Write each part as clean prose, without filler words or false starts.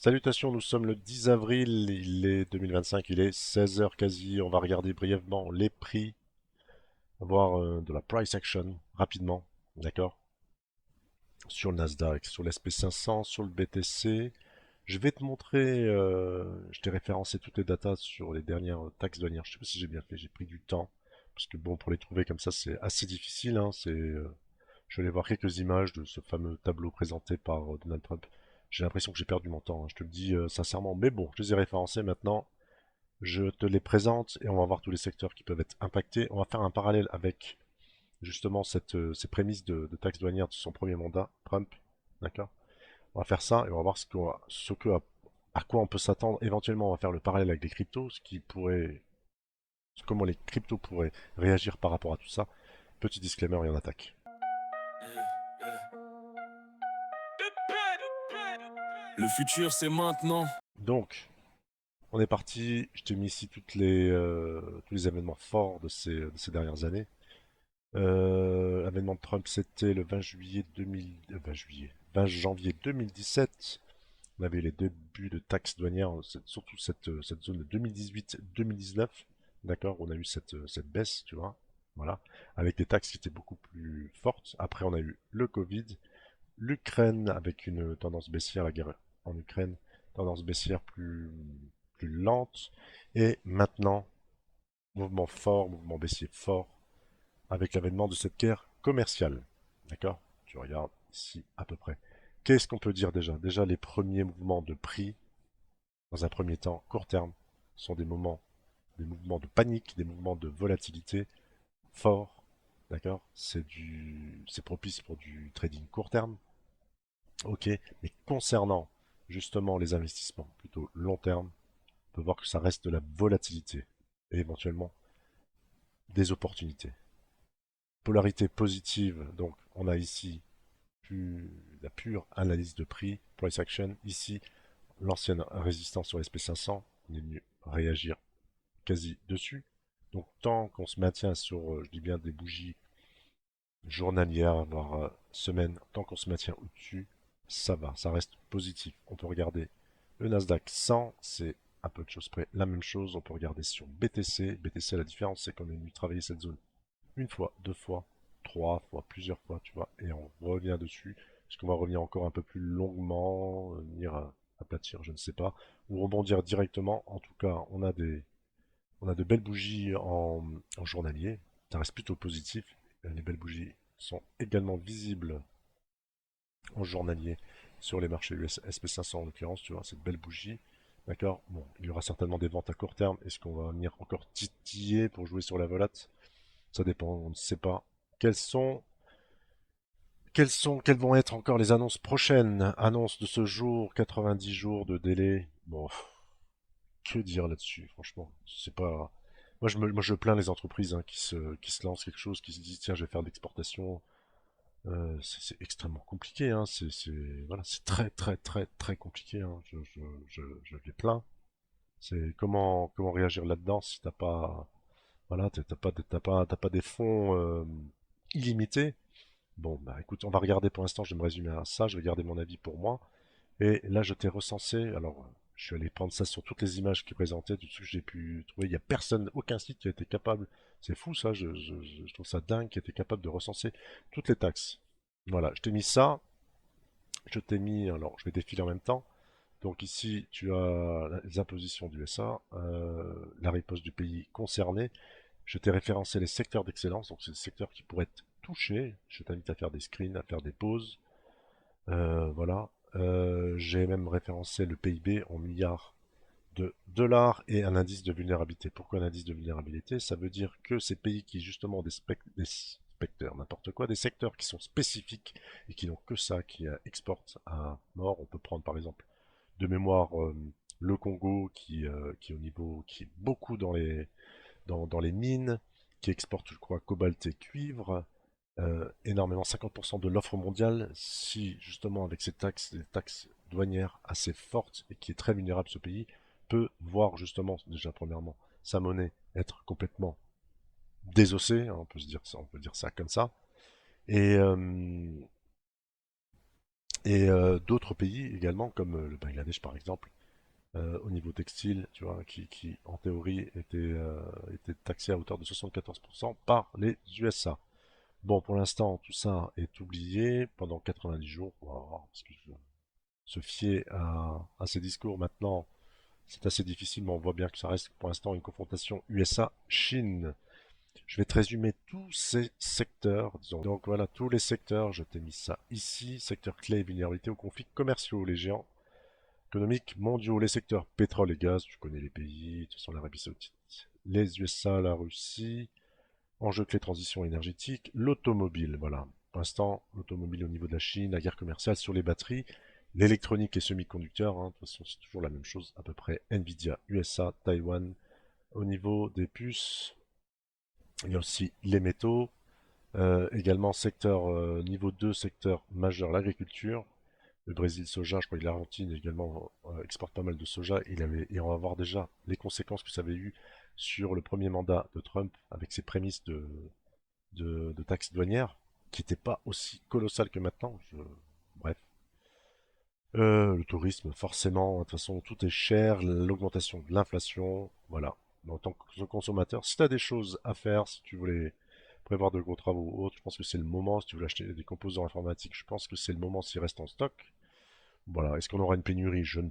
Salutations, nous sommes le 10 avril, il est 2025, il est 16 heures quasi. On va regarder brièvement les prix, voir de la price action rapidement, d'accord? Sur le Nasdaq, sur l'SP500, sur le BTC. Je vais te montrer, je t'ai référencé toutes les datas sur les dernières taxes douanières. Je sais pas si j'ai bien fait, j'ai pris du temps. Parce que bon, pour les trouver comme ça, c'est assez difficile, hein. Je vais aller voir quelques images de ce fameux tableau présenté par Donald Trump. J'ai l'impression que j'ai perdu mon temps, hein, je te le dis sincèrement. Mais bon, je les ai référencés maintenant. Je te les présente et on va voir tous les secteurs qui peuvent être impactés. On va faire un parallèle avec justement ces prémices de taxes douanières de son premier mandat, Trump. D'accord. On va faire ça et on va voir à quoi on peut s'attendre. Éventuellement, on va faire le parallèle avec les cryptos, comment les cryptos pourraient réagir par rapport à tout ça. Petit disclaimer et on attaque. Le futur, c'est maintenant. Donc, on est parti. Je t'ai mis ici tous les événements forts de ces dernières années. L'avènement de Trump, c'était le 20 juillet 2000, 20 juillet, 20 janvier 2017. On avait les débuts de taxes douanières, surtout cette zone de 2018-2019. D'accord, on a eu cette baisse, tu vois. Voilà, avec des taxes qui étaient beaucoup plus fortes. Après, on a eu le Covid, l'Ukraine avec une tendance baissière, la guerre en Ukraine, tendance baissière plus lente. Et maintenant, mouvement fort, mouvement baissier fort, avec l'avènement de cette guerre commerciale. D'accord? Tu regardes ici à peu près. Qu'est-ce qu'on peut dire déjà? Déjà, les premiers mouvements de prix, dans un premier temps, court terme, sont des mouvements de panique, des mouvements de volatilité forts. D'accord? C'est propice pour du trading court terme. Ok. Mais concernant justement les investissements plutôt long terme, on peut voir que ça reste de la volatilité et éventuellement des opportunités. Polarité positive, donc on a ici la pure analyse de prix, price action. Ici, l'ancienne résistance sur SP500, on est venu réagir quasi dessus. Donc tant qu'on se maintient sur, je dis bien des bougies journalières, voire semaines, tant qu'on se maintient au-dessus, ça va, ça reste positif. On peut regarder le Nasdaq 100, c'est un peu de choses près la même chose. On peut regarder sur BTC. BTC, la différence, c'est qu'on est venu travailler cette zone une fois, deux fois, trois fois, plusieurs fois, tu vois, et on revient dessus. Est-ce qu'on va revenir encore un peu plus longuement, venir aplatir, je ne sais pas, ou rebondir directement. En tout cas, on a de belles bougies en journalier. Ça reste plutôt positif. Les belles bougies sont également visibles en journalier sur les marchés US SP500 en l'occurrence, tu vois, cette belle bougie. D'accord. Bon, il y aura certainement des ventes à court terme. Est-ce qu'on va venir encore titiller pour jouer sur la volate? Ça dépend, on ne sait pas. Quelles sont, quelles vont être encore les annonces prochaines? Annonce de ce jour, 90 jours de délai. Bon, que dire là-dessus, franchement. C'est pas. Moi, je plains les entreprises, hein, qui se lancent quelque chose, qui se disent, tiens, je vais faire de l'exportation. C'est extrêmement compliqué, hein. Voilà, c'est très, très, très, très compliqué, hein. Je les plains. C'est comment réagir là-dedans si t'as pas, voilà, t'as pas des fonds illimités. Bon, bah écoute, on va regarder pour l'instant, je vais me résumer à ça, je vais garder mon avis pour moi. Et là, je t'ai recensé, alors je suis allé prendre ça sur toutes les images qui présentaient, tout ce que j'ai pu trouver. Il n'y a personne, aucun site qui a été capable, c'est fou ça, je trouve ça dingue, qui était capable de recenser toutes les taxes. Voilà, je t'ai mis ça, je t'ai mis, alors je vais défiler en même temps. Donc ici, tu as les impositions du SA, la riposte du pays concerné. Je t'ai référencé les secteurs d'excellence, donc c'est des secteurs qui pourraient être touchés. Je t'invite à faire des screens, à faire des pauses. Voilà. J'ai même référencé le PIB en milliards de dollars et un indice de vulnérabilité. Pourquoi un indice de vulnérabilité? Ça veut dire que ces pays qui justement des specteurs, n'importe quoi, des secteurs qui sont spécifiques et qui n'ont que ça, qui exportent à mort. On peut prendre par exemple de mémoire le Congo qui est au niveau, qui est beaucoup dans les mines, qui exporte, je crois, cobalt et cuivre, énormément, 50% de l'offre mondiale, si justement avec ces taxes, des taxes douanières assez fortes et qui est très vulnérable ce pays, peut voir justement, déjà premièrement, sa monnaie être complètement désossée, hein, on peut dire ça comme ça, et Et d'autres pays également, comme le Bangladesh par exemple, au niveau textile, tu vois, qui en théorie était taxé à hauteur de 74% par les USA. Bon, pour l'instant, tout ça est oublié pendant 90 jours. Voilà, parce que se fier à ces discours maintenant, c'est assez difficile, mais on voit bien que ça reste pour l'instant une confrontation USA-Chine. Je vais te résumer tous ces secteurs, disons. Donc voilà, tous les secteurs, je t'ai mis ça ici. Secteur clé et vulnérabilité aux conflits commerciaux, les géants économiques mondiaux, les secteurs pétrole et gaz, tu connais les pays, de toute façon l'Arabie Saoudite, les USA, la Russie, enjeux clés transition énergétique, l'automobile, voilà. Pour l'instant, l'automobile au niveau de la Chine, la guerre commerciale sur les batteries, l'électronique et semi-conducteurs, hein, de toute façon c'est toujours la même chose à peu près, Nvidia, USA, Taïwan, au niveau des puces, il y a aussi les métaux, également secteur niveau 2, secteur majeur, l'agriculture, le Brésil soja, je crois que l'Argentine également exporte pas mal de soja. Et on va voir déjà les conséquences que ça avait eu sur le premier mandat de Trump avec ses prémices de taxes douanières, qui n'étaient pas aussi colossales que maintenant. Bref. Le tourisme, forcément, de toute façon, tout est cher, l'augmentation de l'inflation, voilà. Mais en tant que consommateur, si tu as des choses à faire, si tu voulais prévoir de gros travaux ou autres, je pense que c'est le moment. Si tu veux acheter des composants informatiques, je pense que c'est le moment s'il reste en stock. Voilà. Est-ce qu'on aura une pénurie? Je ne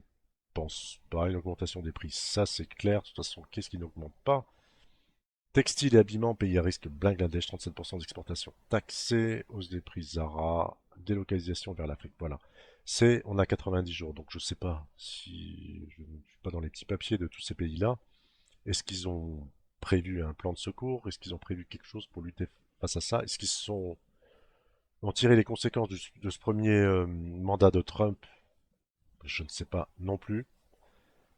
pense pas. Une augmentation des prix, ça c'est clair. De toute façon, qu'est-ce qui n'augmente pas? Textile et habillement, pays à risque, Bangladesh, 37% d'exportation taxée, hausse des prix Zara, délocalisation vers l'Afrique. Voilà. On a 90 jours, donc je ne sais pas si je ne suis pas dans les petits papiers de tous ces pays-là. Est-ce qu'ils ont prévu un plan de secours? Est-ce qu'ils ont prévu quelque chose pour lutter face à ça? Est-ce qu'ils ont tiré les conséquences de ce premier mandat de Trump? Je ne sais pas non plus.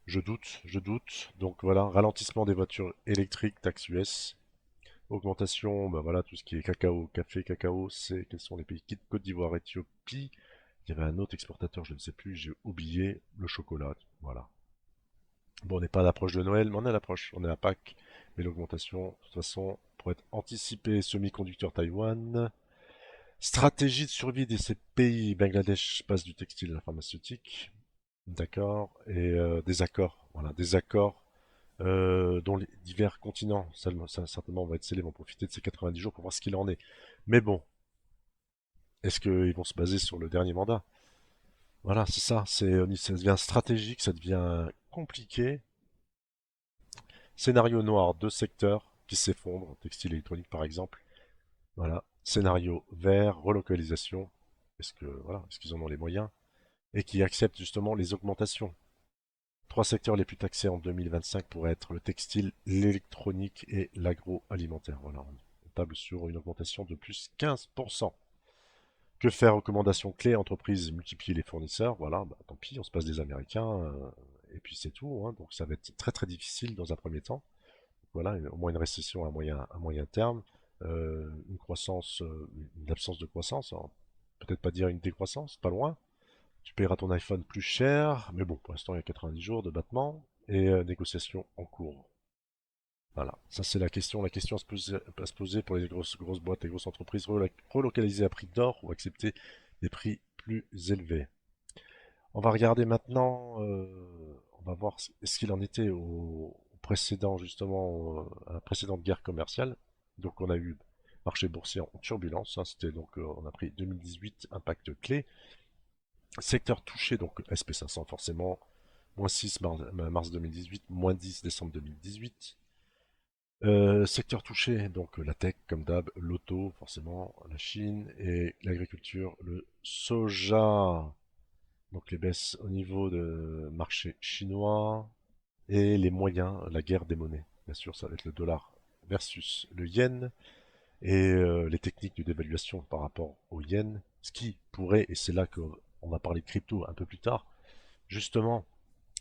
Je doute, je doute. Donc voilà, ralentissement des voitures électriques, taxe US. Augmentation, bah voilà, tout ce qui est cacao, café, cacao, c'est quels sont les pays? Côte d'Ivoire, Éthiopie. Il y avait un autre exportateur, je ne sais plus, j'ai oublié, le chocolat. Voilà. Bon, on n'est pas à l'approche de Noël, mais on est à l'approche. On est à Pâques. Mais l'augmentation, de toute façon, pour être anticipé, semi-conducteur Taïwan. Stratégie de survie de ces pays. Bangladesh passe du textile à la pharmaceutique. D'accord. Et des accords. Voilà, des accords dont les divers continents, certainement, va être scellés, vont profiter de ces 90 jours pour voir ce qu'il en est. Mais bon, est-ce qu'ils vont se baser sur le dernier mandat? Voilà, c'est ça. Ça devient stratégique, ça devient compliqué. Scénario noir, deux secteurs qui s'effondrent, textile et électronique par exemple. Voilà. Scénario vert, relocalisation. Est-ce qu'ils en ont les moyens? Et qui acceptent justement les augmentations. Trois secteurs les plus taxés en 2025 pourraient être le textile, l'électronique et l'agroalimentaire. Voilà, on table sur une augmentation de plus 15%. Que faire? Recommandation clé, entreprise, multiplier les fournisseurs. Voilà, bah, tant pis, on se passe des Américains, et puis c'est tout, hein. Donc ça va être très très difficile dans un premier temps. Voilà, au moins une récession à moyen terme, une croissance, une absence de croissance, hein. Peut-être pas dire une décroissance, pas loin. Tu paieras ton iPhone plus cher, mais bon, pour l'instant, il y a 90 jours de battement et négociation en cours. Voilà, ça c'est la question à se poser pour les grosses boîtes, les grosses entreprises, relocaliser à prix d'or ou accepter des prix plus élevés. On va regarder maintenant, on va voir ce qu'il en était au précédent, justement, à la précédente guerre commerciale. Donc on a eu marché boursier en turbulence, hein, c'était donc, on a pris 2018, impact clé. Secteur touché, donc SP500 forcément, moins 6 mars 2018, moins 10 décembre 2018. Secteur touché, donc la tech comme d'hab, l'auto forcément, la Chine et l'agriculture, le soja. Donc les baisses au niveau de marché chinois et les moyens, la guerre des monnaies. Bien sûr, ça va être le dollar versus le yen et les techniques de dévaluation par rapport au yen, ce qui pourrait, et c'est là qu'on va parler de crypto un peu plus tard, justement,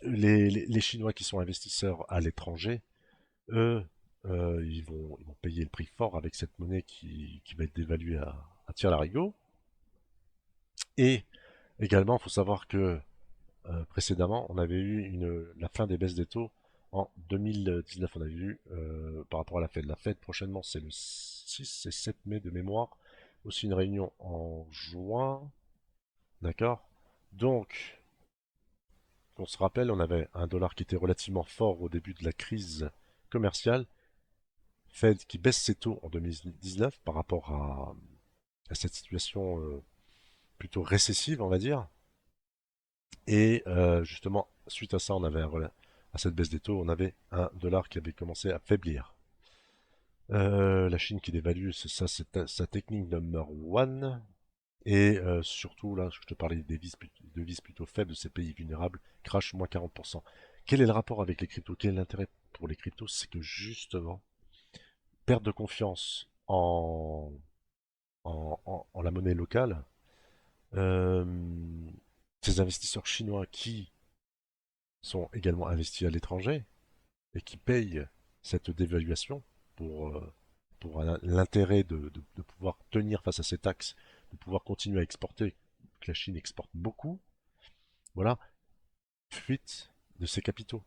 les Chinois qui sont investisseurs à l'étranger, eux, ils vont payer le prix fort avec cette monnaie qui va être dévaluée à tire-larigot. Et également, il faut savoir que précédemment, on avait eu la fin des baisses des taux en 2019. On avait eu, par rapport à la Fed. La Fed, prochainement, c'est le 6 et 7 mai de mémoire. Aussi une réunion en juin. D'accord? Donc, on se rappelle, on avait un dollar qui était relativement fort au début de la crise commerciale, Fed qui baisse ses taux en 2019 par rapport à cette situation plutôt récessive, on va dire. Et justement, suite à ça, on avait à cette baisse des taux, on avait un dollar qui avait commencé à faiblir. La Chine qui dévalue, c'est ça, c'est sa technique number one. Et surtout, là, je te parlais des devises plutôt faibles de ces pays vulnérables, crash moins 40%. Quel est le rapport avec les cryptos? Quel est l'intérêt pour les cryptos? C'est que justement, perte de confiance en la monnaie locale, euh, ces investisseurs chinois qui sont également investis à l'étranger et qui payent cette dévaluation pour, pour l'intérêt de pouvoir tenir face à ces taxes, de pouvoir continuer à exporter, que la Chine exporte beaucoup, voilà, fuite de ces capitaux.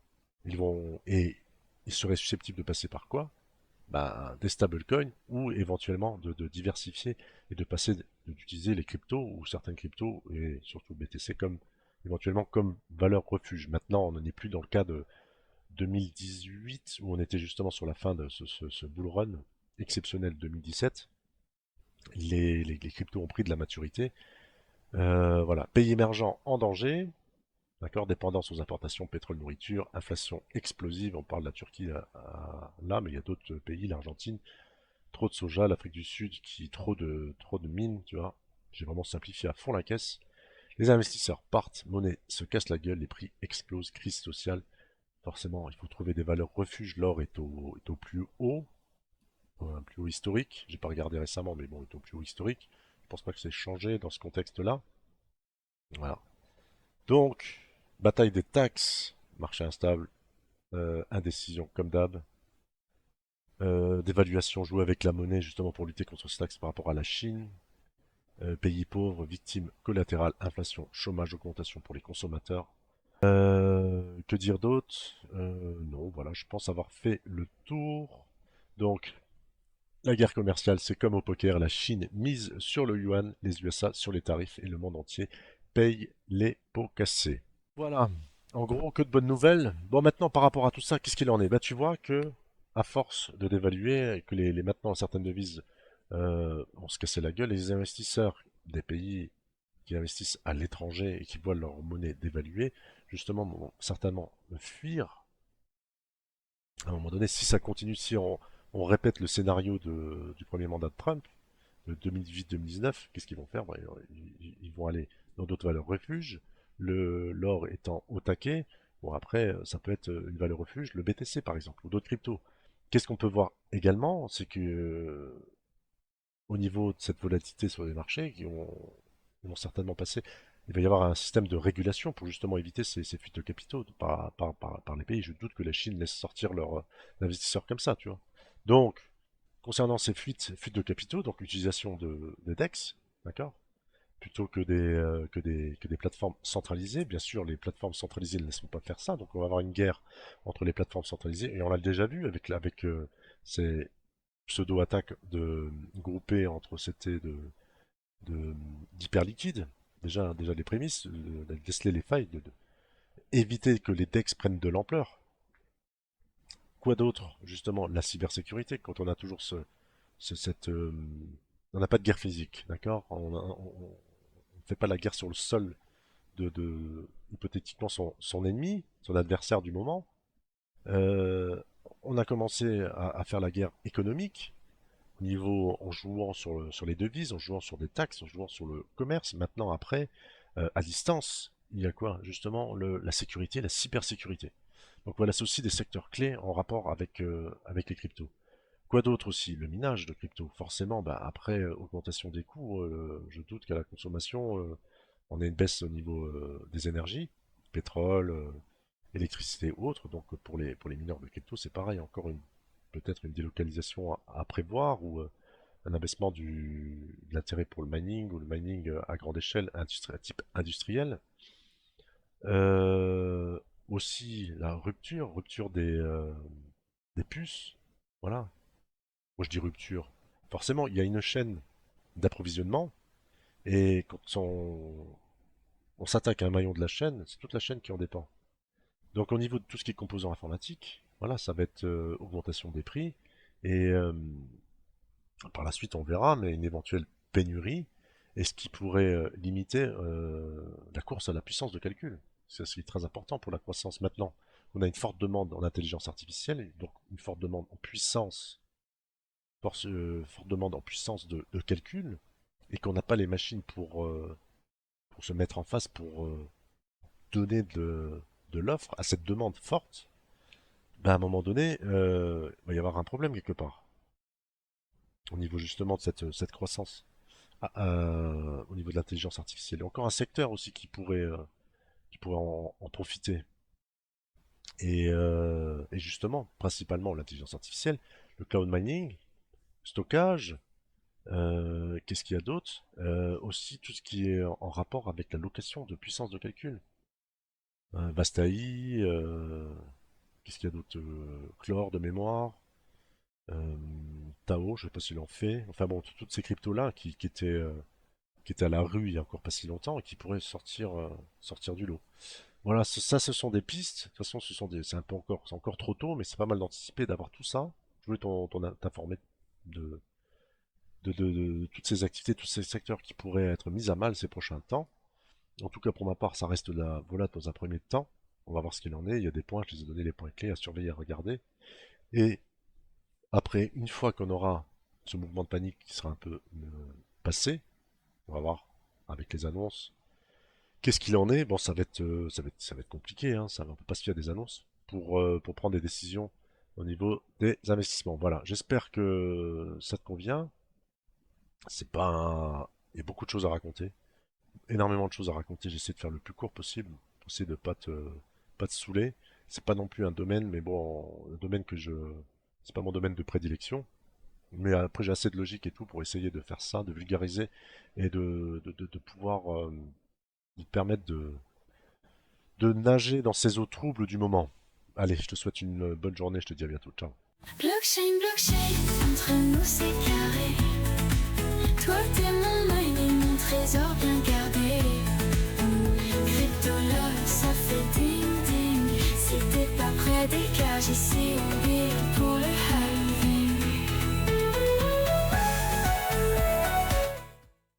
Et ils seraient susceptibles de passer par quoi? Bah, des stablecoins ou éventuellement de diversifier et de passer d'utiliser les cryptos ou certaines cryptos et surtout BTC comme éventuellement comme valeur refuge. Maintenant, on n'en est plus dans le cas de 2018 où on était justement sur la fin de ce bull run exceptionnel 2017. Les cryptos ont pris de la maturité. Voilà, pays émergents en danger. D'accord, dépendance aux importations, pétrole, nourriture, inflation explosive. On parle de la Turquie là, mais il y a d'autres pays, l'Argentine, trop de soja, l'Afrique du Sud, qui trop de mines, tu vois. J'ai vraiment simplifié à fond la caisse. Les investisseurs partent, monnaie se casse la gueule, les prix explosent, crise sociale. Forcément, il faut trouver des valeurs refuges. L'or est au plus haut historique. J'ai pas regardé récemment, mais bon, il est au plus haut historique. Je pense pas que c'est changé dans ce contexte-là. Voilà. Donc, bataille des taxes, marché instable, indécision comme d'hab, dévaluation jouée avec la monnaie justement pour lutter contre ce taxe par rapport à la Chine, pays pauvres, victimes collatérales, inflation, chômage, augmentation pour les consommateurs. Que dire d'autre? Non, voilà, je pense avoir fait le tour. Donc, la guerre commerciale, c'est comme au poker, la Chine mise sur le yuan, les USA sur les tarifs et le monde entier paye les pots cassés. Voilà. En gros, que de bonnes nouvelles. Bon, maintenant, par rapport à tout ça, qu'est-ce qu'il en est? Bah, tu vois que, à force de dévaluer, et que maintenant certaines devises vont se casser la gueule, les investisseurs des pays qui investissent à l'étranger et qui voient leur monnaie dévaluer, justement, vont certainement fuir. À un moment donné, si ça continue, si on répète le scénario du premier mandat de Trump, de 2018-2019, qu'est-ce qu'ils vont faire? Bah, ils vont aller dans d'autres valeurs refuges, l'or étant au taquet. Bon, après, ça peut être une valeur refuge, le BTC par exemple, ou d'autres cryptos. Qu'est-ce qu'on peut voir également? C'est que au niveau de cette volatilité sur les marchés, ils vont certainement passer. Il va y avoir un système de régulation pour justement éviter ces fuites de capitaux par les pays. Je doute que la Chine laisse sortir leurs investisseurs comme ça, tu vois. Donc, concernant ces fuites de capitaux, donc l'utilisation des DEX, d'accord, plutôt que des plateformes centralisées. Bien sûr, les plateformes centralisées ne laisseront pas faire ça, donc on va avoir une guerre entre les plateformes centralisées, et on l'a déjà vu avec ces pseudo-attaques groupées entre CT d'hyperliquide. Déjà les prémices, de déceler les failles, éviter que les DEX prennent de l'ampleur. Quoi d'autre? Justement, la cybersécurité, quand on a toujours on n'a pas de guerre physique, d'accord? On ne fait pas la guerre sur le sol hypothétiquement son ennemi, son adversaire du moment. Euh, on a commencé à faire la guerre économique au niveau en jouant sur les devises, en jouant sur des taxes, en jouant sur le commerce. Maintenant, après, à distance, il y a quoi? Justement, la sécurité, la cybersécurité. Donc voilà, c'est aussi des secteurs clés en rapport avec les cryptos. Quoi d'autre aussi? Le minage de crypto. Forcément, bah, après augmentation des coûts, je doute qu'à la consommation, on ait une baisse au niveau des énergies, pétrole, électricité ou autre. Donc pour les mineurs de crypto, c'est pareil, encore peut-être une délocalisation à prévoir ou un abaissement de l'intérêt pour le mining ou le mining à grande échelle, à type industriel. Euh, Aussi la rupture des puces. Voilà. Moi je dis rupture. Forcément, il y a une chaîne d'approvisionnement et quand on s'attaque à un maillon de la chaîne, c'est toute la chaîne qui en dépend. Donc au niveau de tout ce qui est composants informatiques, voilà, ça va être augmentation des prix, et par la suite on verra, mais une éventuelle pénurie, et ce qui pourrait limiter la course à la puissance de calcul. C'est ce qui est très important pour la croissance maintenant. On a une forte demande en intelligence artificielle, et donc une forte demande en puissance, forte demande en puissance de calcul, et qu'on n'a pas les machines pour se mettre en face, pour donner de l'offre à cette demande forte, ben à un moment donné, il va y avoir un problème quelque part, au niveau justement de cette croissance, au niveau de l'intelligence artificielle. Il y a encore un secteur aussi qui pourrait en profiter. Et justement, principalement l'intelligence artificielle, le cloud mining, stockage, qu'est-ce qu'il y a d'autre? Aussi tout ce qui est en rapport avec la location de puissance de calcul. Vastai, qu'est-ce qu'il y a d'autre? Chlore de mémoire, euh, Tao, je sais pas s'il en fait. Enfin bon, toutes ces cryptos-là qui étaient à la rue il y a encore pas si longtemps et qui pourraient sortir du lot. Voilà, ça, ce sont des pistes. De toute façon, c'est encore trop tôt, mais c'est pas mal d'anticiper, d'avoir tout ça. Je voulais t'informer de, de toutes ces activités, tous ces secteurs qui pourraient être mis à mal ces prochains temps. En tout cas, pour ma part, ça reste là, voilà, dans un premier temps. On va voir ce qu'il en est. Il y a des points, je les ai donné les points clés à surveiller, à regarder. Et après, une fois qu'on aura ce mouvement de panique qui sera un peu passé, on va voir avec les annonces. Qu'est-ce qu'il en est? Bon, ça va être compliqué, hein. On peut pas se fier à des annonces pour prendre des décisions au niveau des investissements. Voilà. J'espère que ça te convient. C'est pas Il y a beaucoup de choses à raconter. Énormément de choses à raconter. J'essaie de faire le plus court possible pour essayer de pas te saouler. C'est pas non plus un domaine, mais bon, un domaine c'est pas mon domaine de prédilection. Mais après, j'ai assez de logique et tout pour essayer de faire ça, de vulgariser et de pouvoir nous permettre de nager dans ces eaux troubles du moment. Allez, je te souhaite une bonne journée, je te dis à bientôt. Ciao. Blockchain, blockchain, entre nous c'est carré. Toi t'es mon œil et mon trésor bien gardé. Crypto love, ça fait ding ding. Si t'es pas près, dégage ici.